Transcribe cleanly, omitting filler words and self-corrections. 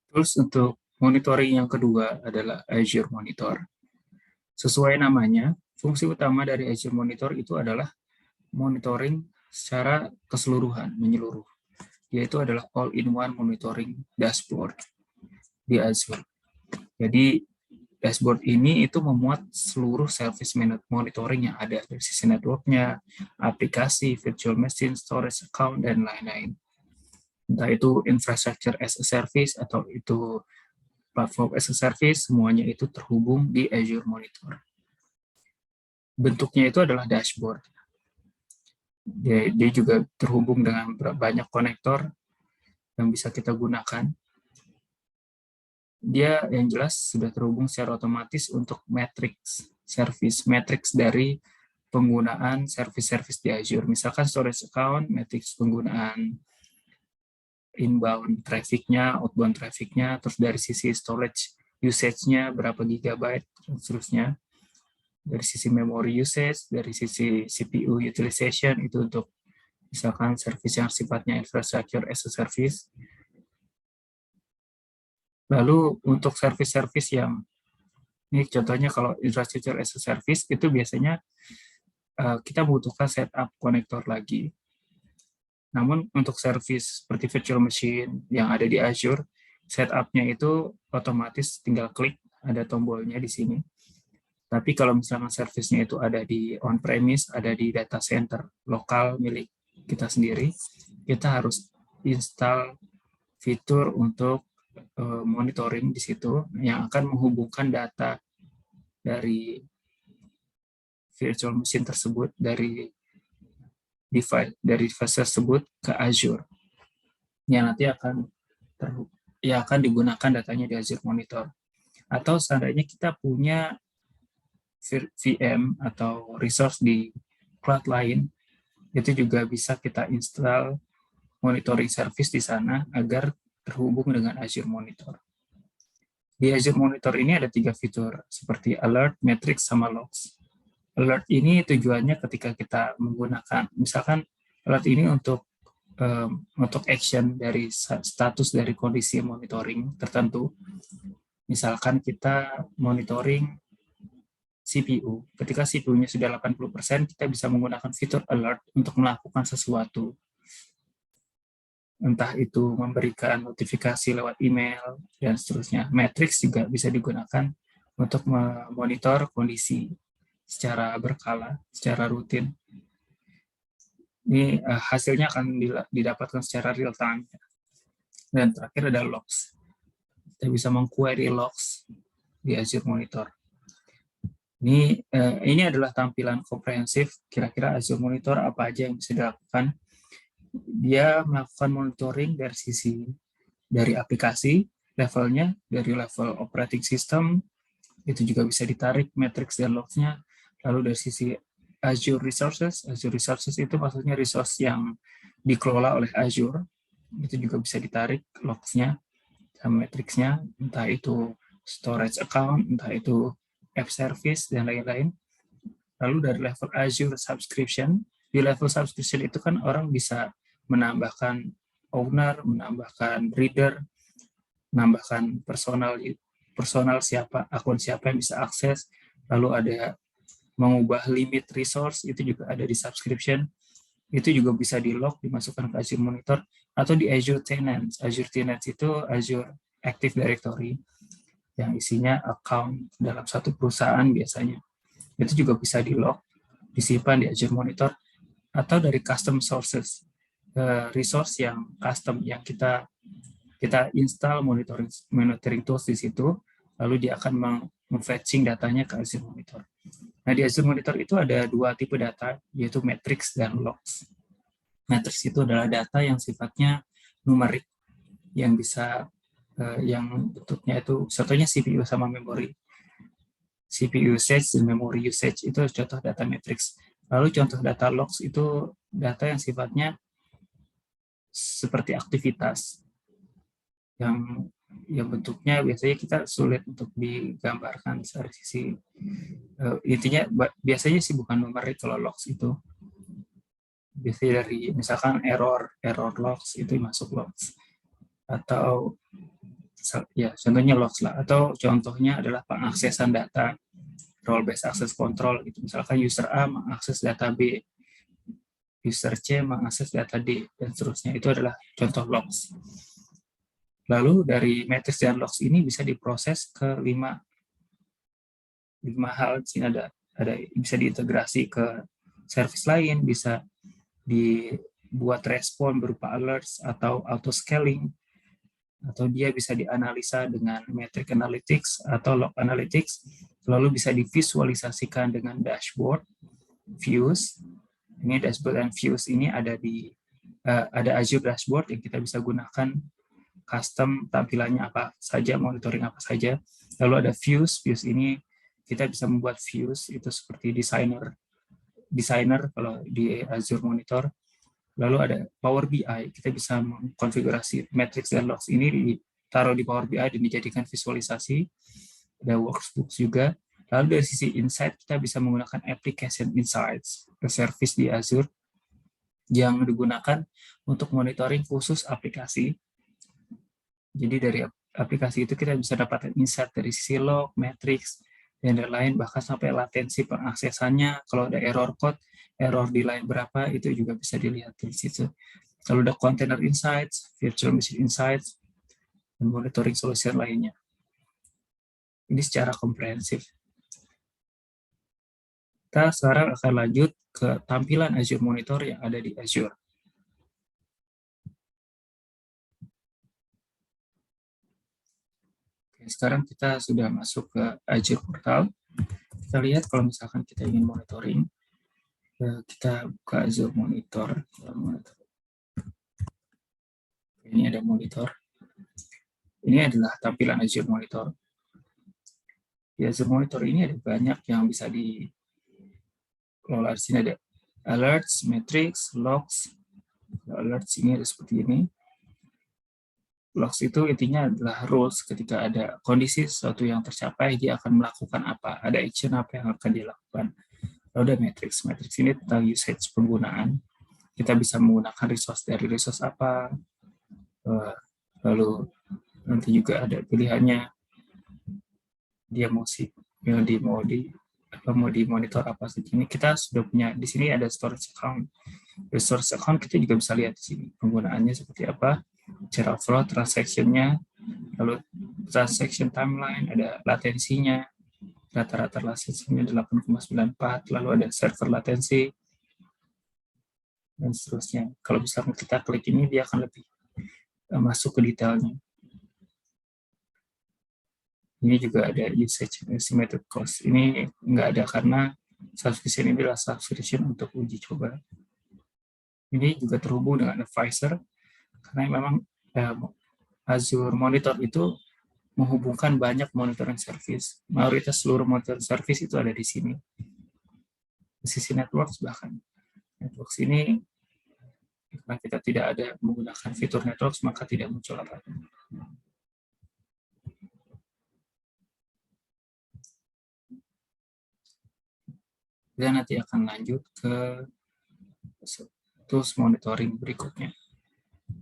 Terus untuk monitoring yang kedua adalah Azure Monitor. Sesuai namanya, fungsi utama dari Azure Monitor itu adalah monitoring secara keseluruhan, menyeluruh, yaitu adalah all-in-one monitoring dashboard di Azure. Jadi dashboard ini itu memuat seluruh service monitoring yang ada dari sisi networknya, aplikasi, virtual machine, storage account, dan lain-lain. Entah itu infrastructure as a service atau itu platform as a service, semuanya itu terhubung di Azure Monitor. Bentuknya itu adalah dashboard. Dia juga terhubung dengan banyak konektor yang bisa kita gunakan. Dia yang jelas sudah terhubung secara otomatis untuk matrix service, matrix dari penggunaan service-service di Azure. Misalkan storage account, matrix penggunaan inbound traffic-nya, outbound traffic-nya, terus dari sisi storage usage-nya berapa gigabyte, dan seterusnya. Dari sisi memory usage, dari sisi CPU utilization, itu untuk misalkan service yang sifatnya infrastructure as a service. Lalu untuk service-service yang, ini contohnya kalau infrastructure as a service, itu biasanya kita membutuhkan setup konektor lagi. Namun untuk service seperti virtual machine yang ada di Azure, setup-nya itu otomatis tinggal klik, ada tombolnya di sini. Tapi kalau misalnya service-nya itu ada di on-premise, ada di data center lokal milik kita sendiri, kita harus install fitur untuk monitoring di situ yang akan menghubungkan data dari virtual machine tersebut, dari device tersebut ke Azure, yang nanti akan digunakan datanya di Azure Monitor. Atau seandainya kita punya VM atau resource di cloud lain, itu juga bisa kita install monitoring service di sana agar terhubung dengan Azure Monitor. Di Azure Monitor ini ada 3 fitur, seperti alert, metrics, sama logs. Alert ini tujuannya ketika kita menggunakan, misalkan alert ini untuk action dari status dari kondisi monitoring tertentu. Misalkan kita monitoring CPU. Ketika CPU-nya sudah 80%, kita bisa menggunakan fitur alert untuk melakukan sesuatu. Entah itu memberikan notifikasi lewat email, dan seterusnya. Matrix juga bisa digunakan untuk memonitor kondisi secara berkala, secara rutin. Ini hasilnya akan didapatkan secara real time. Dan terakhir ada logs. Kita bisa mengquery logs di Azure Monitor. Ini adalah tampilan komprehensif, kira-kira Azure Monitor apa aja yang bisa dilakukan. Dia melakukan monitoring dari aplikasi, levelnya, dari level operating system, itu juga bisa ditarik matrix dan logs-nya. Lalu dari sisi Azure Resources itu maksudnya resource yang dikelola oleh Azure, itu juga bisa ditarik logs-nya dan matrix-nya, entah itu storage account, entah itu app service, dan lain-lain. Lalu dari level Azure Subscription, di level subscription itu kan orang bisa menambahkan owner, menambahkan reader, menambahkan personal akun siapa yang bisa akses, lalu ada mengubah limit resource, itu juga ada di subscription, itu juga bisa di-log, dimasukkan ke Azure Monitor, atau di Azure Tenants. Azure Tenants itu Azure Active Directory, yang isinya account dalam satu perusahaan biasanya. Itu juga bisa di-log, disimpan di Azure Monitor, atau dari custom sources, resource yang custom, yang kita install monitoring tools di situ, lalu dia akan meng-fetching datanya ke Azure Monitor. Nah, di Azure Monitor itu ada 2 tipe data, yaitu matrix dan logs. Matrix itu adalah data yang sifatnya numerik, yang bisa yang bentuknya itu contohnya CPU sama memori. CPU usage dan memory usage itu contoh data matrix. Lalu contoh data logs itu data yang sifatnya seperti aktivitas, yang bentuknya biasanya kita sulit untuk digambarkan dari sisi intinya biasanya sih bukan numerik. Kalau logs itu biasanya misalkan error logs itu masuk logs, atau ya contohnya logs lah, atau contohnya adalah pengaksesan data, role based access control gitu. Misalkan user A mengakses data B, user C mengakses data D, dan seterusnya. Itu adalah contoh logs. Lalu dari matrix dan logs ini bisa diproses ke lima hal. Di sini ada bisa diintegrasi ke service lain, bisa dibuat respon berupa alerts atau auto scaling, atau dia bisa dianalisa dengan metric analytics atau log analytics, lalu bisa divisualisasikan dengan dashboard, views. Ini dashboard dan views ini ada ada Azure Dashboard yang kita bisa gunakan custom tampilannya apa saja, monitoring apa saja. Lalu ada views ini kita bisa membuat views itu seperti designer kalau di Azure Monitor. Lalu ada Power BI, kita bisa mengkonfigurasi matrix dan logs ini ditaruh di Power BI dan dijadikan visualisasi. Ada workbooks juga. Lalu dari sisi insight, kita bisa menggunakan application insights, service di Azure yang digunakan untuk monitoring khusus aplikasi. Jadi dari aplikasi itu kita bisa dapatkan insight dari sisi log, matrix, dan lain-lain, bahkan sampai latensi pengaksesannya. Kalau ada error code, error di line berapa, itu juga bisa dilihat di situ. Lalu ada container insights, virtual machine insights, dan monitoring solution lainnya. Ini secara komprehensif. Kita sekarang akan lanjut ke tampilan Azure Monitor yang ada di Azure. Oke, sekarang kita sudah masuk ke Azure Portal. Kita lihat kalau misalkan kita ingin monitoring, kita buka Azure Monitor. Ini ada monitor. Ini adalah tampilan Azure Monitor. Di Azure Monitor ini ada banyak yang bisa dikelola. Di sini ada alerts, metrics, logs. Alerts ini ada seperti ini. Logs itu intinya adalah rules. Ketika ada kondisi sesuatu yang tercapai, dia akan melakukan apa, ada action apa yang akan dilakukan. Lalu ada matrix. Matrix ini tentang usage penggunaan. Kita bisa menggunakan resource dari resource apa. Lalu nanti juga ada pilihannya. Dia mau dimonitor apa sih. Ini kita sudah punya di sini ada storage account. Resource account kita juga bisa lihat di sini penggunaannya seperti apa, cara flow transaction-nya, lalu transaction timeline, ada latensinya, rata-rata latensinya 8,94, lalu ada server latensi, dan seterusnya. Kalau misalnya kita klik ini, dia akan lebih masuk ke detailnya. Ini juga ada usage estimated cost. Ini nggak ada karena subscription ini adalah subscription untuk uji coba. Ini juga terhubung dengan advisor karena memang Azure Monitor itu menghubungkan banyak monitoring service. Mayoritas seluruh monitoring service itu ada di sini. Di sisi networks bahkan. Networks ini karena kita tidak ada menggunakan fitur networks maka tidak muncul apa-apa. Dan nanti akan lanjut ke tools monitoring berikutnya.